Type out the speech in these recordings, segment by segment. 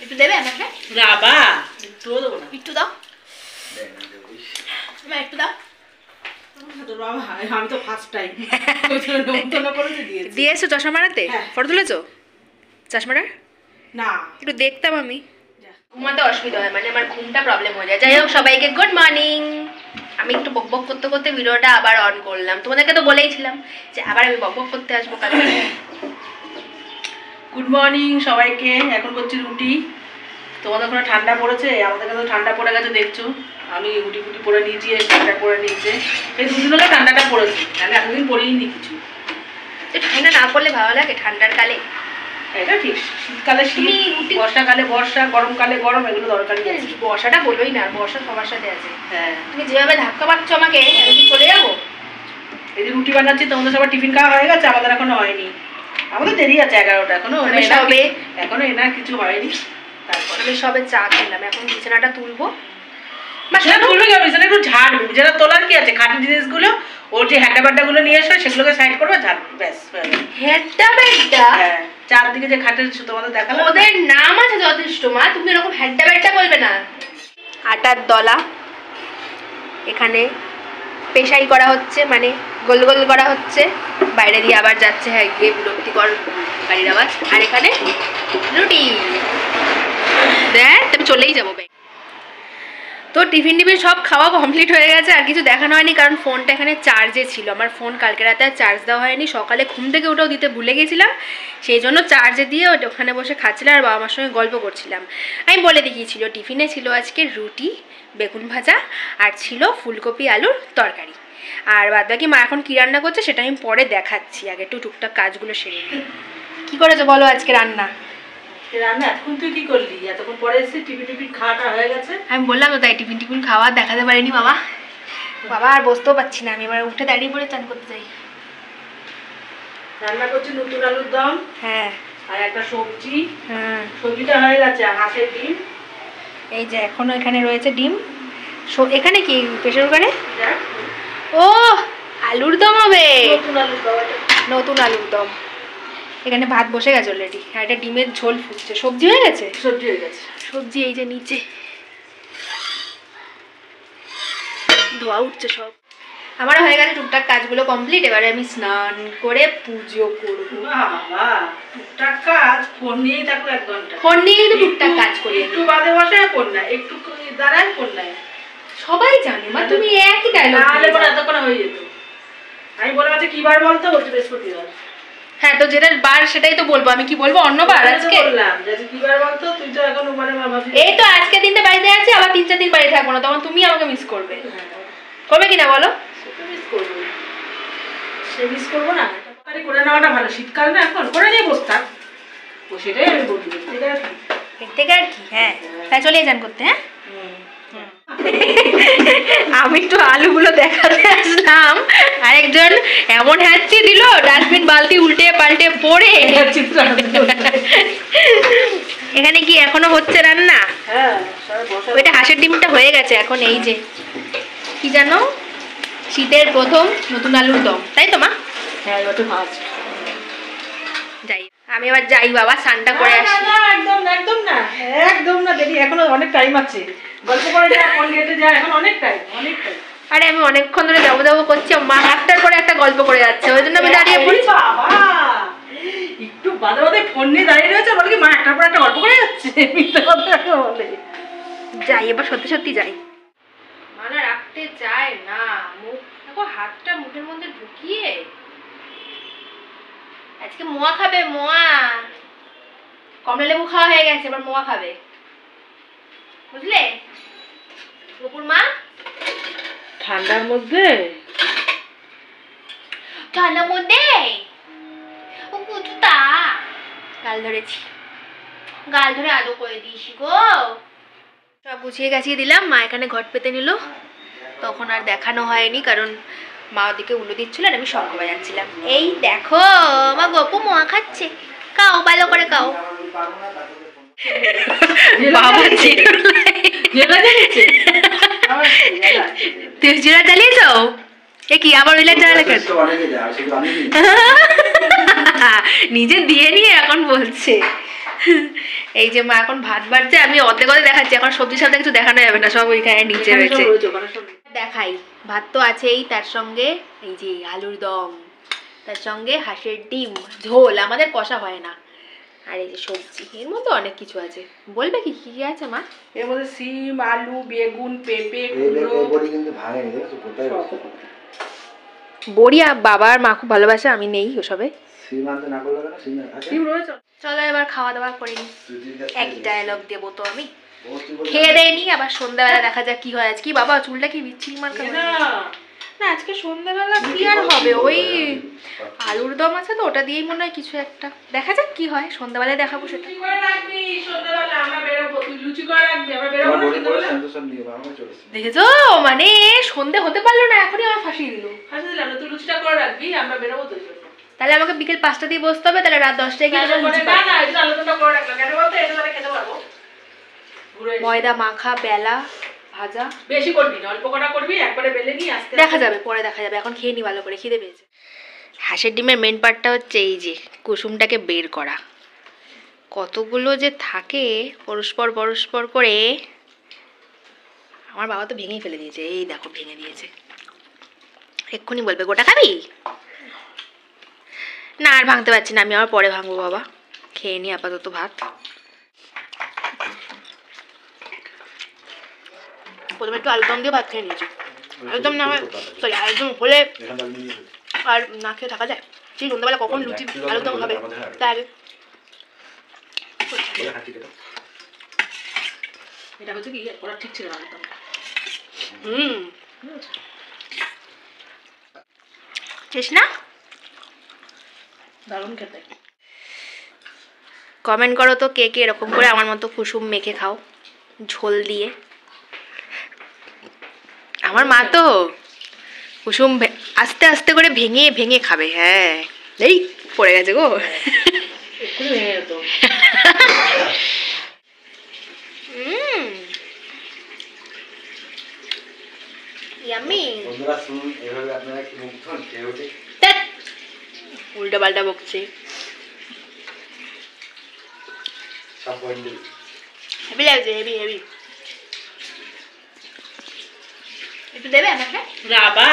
একটু দেবে আমাকে? বাবা একটু দেবো না, একটু দাও, একটু দাও। বাবা আমি তো ফার্স্ট টাইম দিয়েছো চশমা মারাতে? ফটো তুলেছো চশমাটা? না একটু দেখতাম আমি। ঘুমাতে অসুবিধা হয়, মানে আমার ঘুমটা প্রবলেম হয়ে যায়। যাই হোক, সবাইকে গুড মর্নিং। আমি একটু বক বক করতে করতে ভিডিওটা আবার অন করলাম। তোমাদেরকে তো বলেইছিলাম যে আবার আমি বক বক করতে আসবো কালকে। গুড মর্নিং সবাইকে। এখন করছি রুটি। তোমাদের ওখানে ঠান্ডা পড়েছে, আমাদের কাছে ঠান্ডা পড়ে গেছে দেখছো। আমি রুটি ফুটি পরে নিয়েছি, ঠান্ডা পরে নিয়েছে। এই দুদিন হলে ঠান্ডাটা পড়েছে, তাহলে এতদিন পরেইনি কিছু। ঠান্ডা না পড়লে ভালো লাগে ঠান্ডার কালে। এটা ঠিক, শীতকালে শীত, বর্ষাকালে বর্ষা, গরমকালে গরম, এগুলো দরকারি আছে। বর্ষাটা বলবোই না, বর্ষা সবার সাথে আছে। হ্যাঁ, তুমি যেভাবে ধাক্কা পাচ্ছ আমাকে, আমি কি চলে যাবো? এই যে রুটি বানাচ্ছি, তোমাদের সবার টিফিন খাওয়া হয়ে গেছে, আমাদের এখনো হয়নি। আমাদের দেরি আছে 11টা, এখনো এনার কিছু হয়নি। তারপর আমি সবে চা খেলাম, এখন বিছানাটা তুলবো। বিছানা একটু ঝাড়বে, বিছানা তোলার কি আছে? খাটের জিনিসগুলো, ওর যে হ্যাড্ডা বাড্ডাগুলো নিয়ে আসবে সেগুলোকে সাইড করবে, ঝাড়বে, ব্যাস। হ্যাড্ডা ব্যাড্ডা? হ্যাঁ, চারদিকে যে খাটের তোমাদের দেখালাম, ওদের নাম আছে যথেষ্ট মা, তুমি এরকম হ্যাড্ডা ব্যাড্ডা বলবে না। আটার দলা এখানে পেশাই করা হচ্ছে, মানে গোল গোল করা হচ্ছে, বাইরে দিয়ে আবার যাচ্ছে। হ্যাঁ, গিয়ে বিরক্তিকর গাড়ির আওয়াজ। আর এখানে রুটি। দেখ আমি চলেই যাবো। তো টিফিন সব খাওয়া কমপ্লিট হয়ে গেছে, আর কিছু দেখানো হয়নি কারণ ফোনটা এখানে চার্জে ছিল। আমার ফোন কালকে রাতে আর চার্জ দেওয়া হয়নি, সকালে ঘুম থেকে উঠেও দিতে ভুলে গেছিলাম, সেই জন্য চার্জে দিয়ে ওখানে বসে খাচ্ছিলাম আর বাবা মার সঙ্গে গল্প করছিলাম। আমি বলে দেখিয়েছিল টিফিনে ছিল আজকে রুটি, বেগুন ভাজা, আর ছিল ফুলকপি আলুর তরকারি। আর বাদ বাকি মা এখন কী রান্না করছে সেটা আমি পরে দেখাচ্ছি, আগে একটু টুকটাক কাজগুলো সেরে নিই। কী করেছো বলো আজকে রান্না? রান্না এখন তুই কি করলি? এতক্ষণ পরে এসে টিফিন খাওয়াটা হয়ে গেছে। আমি বললাম তো তাই টিফিন খাওয়া দেখাতে পারিনি বাবা। বাবা আর বসতেও পারছি না, আমি এবার উঠে দাঁড়িয়ে পড়ে চান করতে যাই। রান্না করছি নতুন আলুর দম, হ্যাঁ, আর একটা সবজি। হ্যাঁ, সবজিটা হয়ে গেছে, হাঁসের ডিম। এই যে এখনো এখানে রয়েছে ডিম। এখানে কি প্রেসার কুকারে? ও আলুর দম হবে, নতুন আলুর দম। এখানে ভাত বসে গেছে অলরেডি, আর একটা ডিমের ঝোল ফুটছে। সবজি হয়ে গেছে? সবজি হয়ে গেছে। সবজি এই যে নিচে ধোয়া উঠছে সব। আমার হয়ে গেছে টুকটাক কাজগুলো কমপ্লিট। এবারে আমি স্নান করে পুজো করবো। বাবা টুকটাক কাজ, ফোন নিয়েই থাকো 1 ঘন্টা। ফোন নিয়েই তো টুকটাক কাজ করি। একটু বাদে বসে ফোন নাই, একটু দাঁড়ায় ফোন নাই। সবাই জানে মা, তুমি একই ডায়লগ তাহলে পরে এতক্ষণ হয়ে যেত। আমি বললাম আজকে কি বার বলতো? বলছে বৃহস্পতিবার। হ্যাঁ, তো যেটা বার সেটাই তো বলবো, আমি কি বলবো অন্য বার? আজকে বললাম যে কি বার বলতো, তুই তো এখন মানে ভাবছিস এই তো আজকে দিনটা বাড়িতে আছি, আবার 3-4 দিন বাড়ি থাকবো না, তখন তুমি আমাকে মিস করবে। করবে কিনা বলো? মিস করবো, সে মিস করবো না। তাড়াতাড়ি করে নেওয়াটা ভালো, শীতকাল না, এখন করে নিয়ে বসে থাক। ও সেটাই আমি বলছি, এর থেকে আর কি। হ্যাঁ, তাই চলে যান করতে। হ্যাঁ, আমি একটু আলুগুলো দেখাতে আসলাম, আরেকজন এমন হ্যাঁচি দিল, ডাস্টবিন বালতি উল্টে পাল্টে পড়ে। এখানে কি এখনো হচ্ছে রান্না? হ্যাঁ, ওইটা হাঁসের ডিমটা হয়ে গেছে। এখন এই যে কি জানো, শীতের প্রথম নতুন আলুর দম, তাই তো মা? হ্যাঁ, ওটা মাছ। যাই, আমি এবার যাই বাবা, স্নানটা করে আসি। একদম না, একদম না, একদম না, দেরি, এখনো অনেক টাইম আছে। গল্প করে যা, কোন গেটে যা, এখন অনেক টাইম, অনেক টাইম। আরে আমি অনেকক্ষণ ধরে যাবো যাবো করছি, মা একটার পরে একটা গল্প করে যাচ্ছে, ওই জন্য আমি দাঁড়িয়ে পড়ছি। বাবা একটু বাদে বাদে ফোন নিয়ে দাঁড়িয়ে রয়েছে, বলে কি মা একটার পর একটা গল্প করে যাচ্ছে, মিথ্যে কথা বলে। যাই, এবার সত্যি সত্যি যাই। মানে রাখতে চায় না, মুখ দেখো, হাতটা মুখের মধ্যে ঢুকিয়ে। আজকে মোয়া খাবে, মোয়া। কমলা লেবু খাওয়া হয়ে গেছে, এবার মোয়া খাবে, বুঝলে গোপুর মা? ঠান্ডার মধ্যে ঠান্ডার মধ্যে ও কুচুতা গাল ধরেছি, গাল ধরে আদৌ করে দিয়েছি গো। সব গুছিয়ে গাছিয়ে দিলাম, মা এখানে ঘট পেতে নিল। তখন আর দেখানো হয়নি কারণ মা ওদিকে উলো দিচ্ছিল আর আমি শঙ্খ বাজাচ্ছিলাম। এই দেখো আমার গপু মোয়া খাচ্ছে, খাও ভালো করে খাও। বাবা তুই জিরা জ্বালিয়েছ? এ কি আবার ওইলা জ্বালা কেন? নিজে দিয়ে নিয়ে এখন বলছে। এই যে মা এখন ভাত বাড়ছে, আমি অর্ধেক অর্ধেক দেখাচ্ছি, এখন সবজির সাথে কিছু দেখানো যাবে না, সব ওইখানে নিচে রয়েছে। দেখাই, ভাত তো আছেই, তার সঙ্গে এই যে আলুর দম, তার সঙ্গে হাঁসের ডিম ঝোল, আমাদের কষা হয় না, আর এই যে সবজি, এর মধ্যে অনেক কিছু আছে। বলবে কি কি আছে মা? এর মধ্যে সিম, আলু, বেগুন, পেঁপে, বড়ি কিন্তু ভাঙেনি, দেখো কোথায় রয়েছে। বড়ি বাবা আর মা খুব ভালোবাসে, আমি নেই ওসবে। সিম আনতে না করলে না, সিম আছে। সিম রয়েছে। চলো এবার খাওয়া দাওয়া করে নিই। এক ডায়লগ দেবো তো আমি, খেয়ে দেয়নি আবার সন্ধ্যাবেলা দেখা যাক কি হয়। আজ কি বাবা চুলটা কি বিচ্ছিরি মার্কা না, আজকে সন্ধ্যাবেলা কি আর হবে, ওই আলুর দম আছে তো ওটা দিয়েই মনে হয় কিছু একটা, দেখা যাক কি হয়, সন্ধ্যাবেলায় দেখাবো সেটা। দেখেছো, মানে সন্ধে হতে পারলো না, এখনই আমার ফাঁসিয়ে দিল। লুচিটা করে রাখবি, আমরা বেরোবো তো। তাহলে আমাকে বিকেল 5টা দিয়ে বসতে হবে, তাহলে রাত 10টায় গিয়ে ময়দা মাখা বেলা ভাজা বেশি করবি না, অল্প কটা করবি, একবারে বেলে নিয়ে আসতে দেখা যাবে, পরে দেখা যাবে, এখন খেয়ে নি ভালো করে, খিদে পেয়েছে। হাঁসের ডিমের মেন পার্টটা হচ্ছে এই যে কুসুমটাকে বের করা, কতগুলো যে থাকে পরস্পর পরস্পর করে। আমার বাবা তো ভেঙেই ফেলে দিয়েছে, এই দেখো ভেঙে দিয়েছে, এক্ষুনি বলবে গোটা খাবি না, আর ভাঙতে পারছি না আমি, আবার পরে ভাঙবো বাবা, খেয়ে নি আপাতত ভাত। প্রথমে একটু আলুদম দিয়ে ভাত খেয়ে নিয়েছি, আলুদম না হয় সরি আলুদম হলে আর না খেয়ে থাকা যায়, ঠিক সন্ধ্যাবেলা কখন লুচি আলুদম খাবে তার আগে। এটা হচ্ছে কি ওরা ঠিক ছিল না। শেষ না, দারুণ খেতে। কমেন্ট করো তো কে কে এরকম করে আমার মতো কুসুম মেখে খাও ঝোল দিয়ে। আমার মা তো কুসুম আস্তে আস্তে করে ভেঙে ভেঙে খাবে। হ্যাঁ এই পড়ে গেছে গো, এক্ষুনি ভেঙে যেত। ইয়াম্মি। বন্ধুরা শুনুন, এভাবে আপনারা কি মুখখান খেয়ে ওঠে উল্টা পাল্টা বকছে। সব পয়েন্ট হেভি লাগছে, হেভি হেভি। একটু দেবে আমাকে? না বা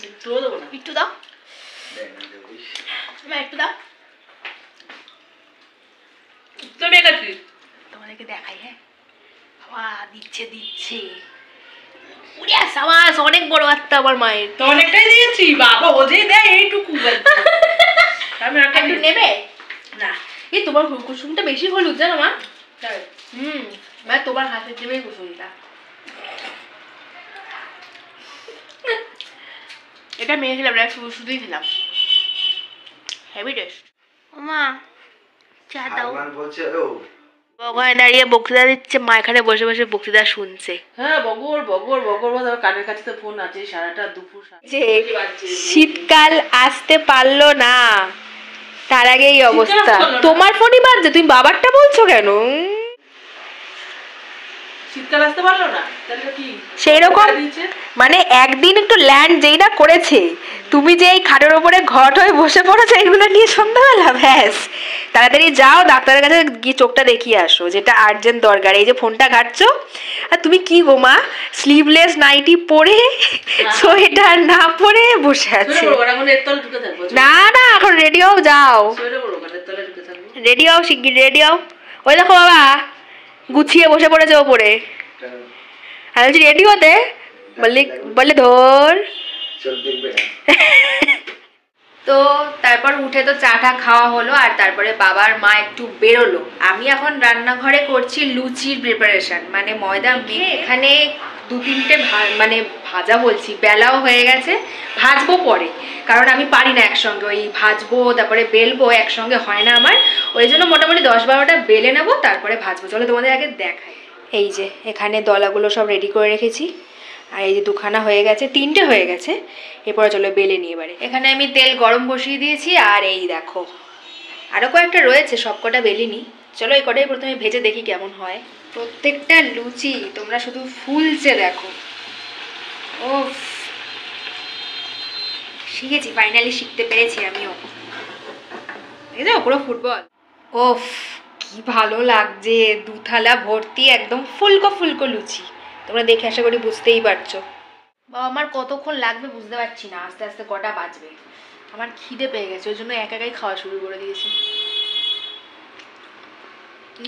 একটু দেবো না, একটু দাও মা, একটু দাও। তো মেঘাচ্ছি তোমাদেরকে দেখাই। হ্যাঁ বাবা দিচ্ছে দিচ্ছে, উড়ে সাবাস, অনেক বড় হাতটা আমার মায়ের। তো অনেকটাই দিয়েছি বাবা, ও যে দেয় এইটুকু। আমি একটু নেবে না, এই তোমার কুসুমটা বেশি হলুদ জানো মা। মানে তোমার হাতের দেবেই কুসুমটা, এটা মেয়ে খেলাম না, শুধুই খেলাম, হেভি টেস্ট। মা চা দাও। বলছে ও ওখানে দাঁড়িয়ে বক্তৃতা দিচ্ছে, মা এখানে বসে বসে বক্তৃতা শুনছে। হ্যাঁ বগর বগর বগর বগর, কানের কাছে তো ফোন আছে সারাটা দুপুর। যে শীতকাল আসতে পারলো না, তার আগে এই অবস্থা। তোমার ফোনই বাজছে, তুমি বাবারটা বলছো কেন? শীতকাল আসতে পারলো না, তাহলে কি সেই রকম মানে একদিন একটু ল্যান্ড যেই না করেছে, তুমি যে এই খাটের ওপরে ঘট হয়ে বসে পড়েছো এগুলো নিয়ে সন্ধ্যাবেলা, ব্যাস তাড়াতাড়ি যাও ডাক্তারের কাছে গিয়ে চোখটা দেখিয়ে আসো, যেটা আর্জেন্ট দরকার। এই যে ফোনটা ঘাটছো, আর তুমি কি গো মা স্লিভলেস নাইটি পরে সোয়েটার না পরে বসে আছে? না না এখন রেডি হও, যাও রেডি হও, শিগগির রেডি হও। ওই দেখো বাবা গুছিয়ে বসে পড়েছে ওপরে, আমি বলছি রেডি হতে, বললে ধর। তো তারপর উঠে তো চা টা খাওয়া হলো, আর তারপরে বাবার মা একটু বেরোলো। আমি এখন রান্নাঘরে করছি লুচির প্রিপারেশন, মানে ময়দা মেখে এখানে 2-3টে মানে ভাজা বলছি, বেলাও হয়ে গেছে, ভাজবো পরে, কারণ আমি পারি না একসঙ্গে, ওই ভাজবো তারপরে বেলবো একসঙ্গে হয় না আমার, ওই জন্য মোটামুটি 10-12টা বেলে নেবো তারপরে ভাজবো। চলো তোমাদের আগে দেখাই। এই যে এখানে দলাগুলো সব রেডি করে রেখেছি, আর এই যে 2খানা হয়ে গেছে, 3টে হয়ে গেছে, এরপরে চলো বেলে নিয়ে এবারে। এখানে আমি তেল গরম বসিয়ে দিয়েছি, আর এই দেখো আরও কয়েকটা রয়েছে, সবকটা বেলিনি। চলো এই কটাই প্রথমে ভেজে দেখি কেমন হয়। প্রত্যেকটা লুচি তোমরা শুধু ফুলছে দেখো। ও শিখেছি, ফাইনালি শিখতে পেরেছি আমিও। এই দেখো পুরো ফুটবল। ওফ কি ভালো লাগছে, 2 থালা ভর্তি একদম ফুলকো ফুলকো লুচি। তোমরা দেখে আশা করি বুঝতেই পারছো। বাবা আমার কতক্ষণ লাগবে বুঝতে পারছি না, আস্তে আস্তে কটা বাজবে। আমার খিদে পেয়ে গেছে, ওই জন্য একা একাই খাওয়া শুরু করে দিয়েছি।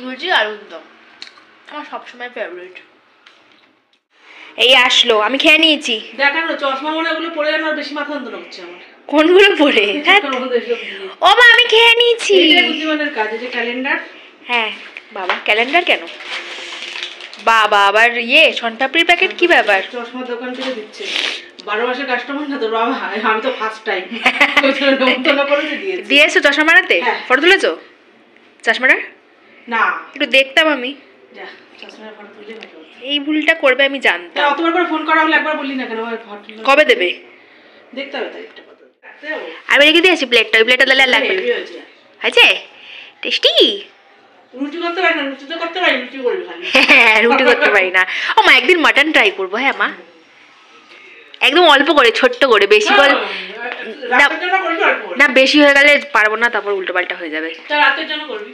লুচি আলুর দম আমার সবসময় ফেভারিট। এই আসলো, আমি খেয়ে নিয়েছি। দেখানো চশমা মনে ওগুলো পরে আমার বেশি মাথা যন্ত্রণা হচ্ছে আমার। কোনগুলো পরে? ও মা আমি খেয়ে নিয়েছি। এটা বুদ্ধিমানের কাজ, এই যে ক্যালেন্ডার। হ্যাঁ বাবা ক্যালেন্ডার কেন? বাবা আবার শনপাপড়ির প্যাকেট কি ব্যাপার? চশমার দোকান থেকে দিচ্ছে, 12 মাসের কাস্টমার না তোর বাবা, আমি তো ফার্স্ট টাইম নমুনা করে দিয়েছি। দিয়েছো চশমা মারাতে? হ্যাঁ। ফটো তুলেছো চশমাটার? না একটু দেখতাম আমি। যা চশমার ফটো তুলে না। এই ভুলটা করবে আমি জানতাম। অতবার করে ফোন করা হলে একবার বললি না কেন? কবে দেবে? দেখতে হবে তাই একটা কথা। আমি রেখে দিয়েছি প্লেটটা, ওই প্লেটটা দিলে আর লাগবে না। আছে টেস্টি। রুটি করতে পারি না, রুটি তো করতে পারি, রুটি করবি খালি। হ্যাঁ রুটি করতে পারি না। ও মা একদিন মাটন ট্রাই করবো। হ্যাঁ মা একদম অল্প করে, ছোট্ট করে, বেশি করে রাতের জন্য করবি অল্প করে। না, বেশি হয়ে গেলে পারবো না, তারপর উল্টো পাল্টা হয়ে যাবে। তা রাতের জন্য করবি।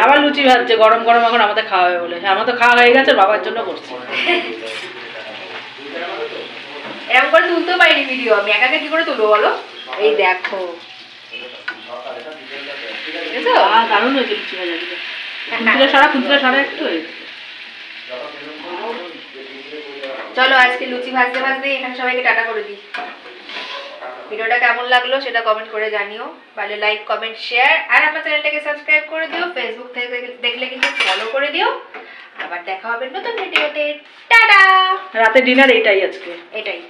আবার লুচি ভাজছে গরম গরম, এখন আমাদের খাওয়া হবে বলে। আমার তো খাওয়া হয়ে গেছে, বাবার জন্য করছি। এরকম করে তুলতেও পারিনি ভিডিও, আমি একা একা কি করে তুলবো বলো? এই দেখো দারুণ হয়েছে লুচি ভাজা দিলে। খুঁজলে সারা একটু হয়েছে। চলো আজকে লুচি ভাজতে ভাজতে এখানে সবাইকে টাটা করে দিই। ভিডিওটা কেমন লাগলো সেটা কমেন্ট করে জানিও, ভালো লাইক কমেন্ট শেয়ার, আর আমার চ্যানেলটাকে সাবস্ক্রাইব করে দিও। ফেসবুক থেকে দেখলে কিন্তু ফলো করে দিও। আবার দেখা হবে নতুন ভিডিওতে। টাটা। রাতে ডিনার এটাই আজকে। এটাই।